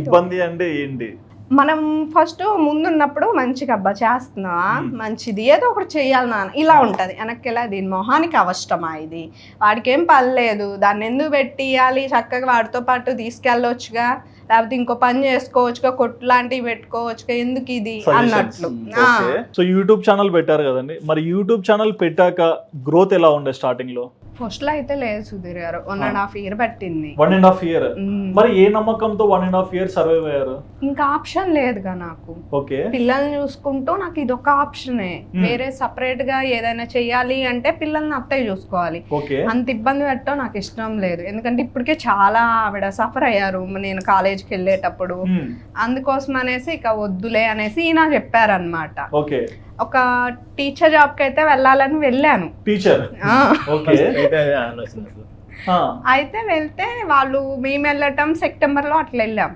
ఇబ్బంది అంటే ఏంటి? మనం ఫస్ట్ ముందున్నప్పుడు మంచిగా అబ్బా చేస్తున్నావా మంచిది ఏదో ఒకటి చెయ్యాలి నాన్న ఇలా ఉంటది. వెనక్కిలా దీని మొహానికి అవసరమా ఇది, వాడికి ఏం పర్లేదు, దాన్ని ఎందుకు పెట్టియాలి, చక్కగా వాడితో పాటు తీసుకెళ్ళొచ్చుగా, లేకపోతే ఇంకో పని చేసుకోవచ్చుగా, కొట్టు లాంటివి పెట్టుకోవచ్చుగా, ఎందుకు ఇది అన్నట్లు. సో యూట్యూబ్ ఛానల్ పెట్టారు కదండి, మరి యూట్యూబ్ ఛానల్ పెట్టాక గ్రోత్ ఎలా ఉండే స్టార్టింగ్ లో? ఫస్ట్ లో అయితే లేదు సుధీర్ గారు, 1.5 year పట్టింది. 1.5 year. మరి ఏ నమ్మకంతో 1.5 year సర్వైవ్ అయ్యారు? ఇంకా ఆప్షన్ లేదుగా నాకు. ఓకే, పిల్లల్ని చూసుకుంటూ నాకు ఇది ఒక ఆప్షనే. వేరే సపరేట్ గా ఏదైనా చెయ్యాలి అంటే పిల్లల్ని అత్తయ్య చూసుకోవాలి. ఓకే, అంత ఇబ్బంది పెట్టడం నాకు ఇష్టం లేదు. ఎందుకంటే ఇప్పటికే చాలా ఆవిడ సఫర్ అయ్యారు నేను కాలేజ్కి వెళ్ళేటప్పుడు. అందుకోసం అనేసి ఇక వద్దులే అనేసి ఈయన చెప్పారనమాట. ఓకే, ఒక టీచర్ జాబ్ కి అయితే వెళ్ళాలని వెళ్ళాను. Teacher, okay. అయితే వెళ్తే వాళ్ళు మేము వెళ్ళటం సెప్టెంబర్ లో అట్లా వెళ్ళాం.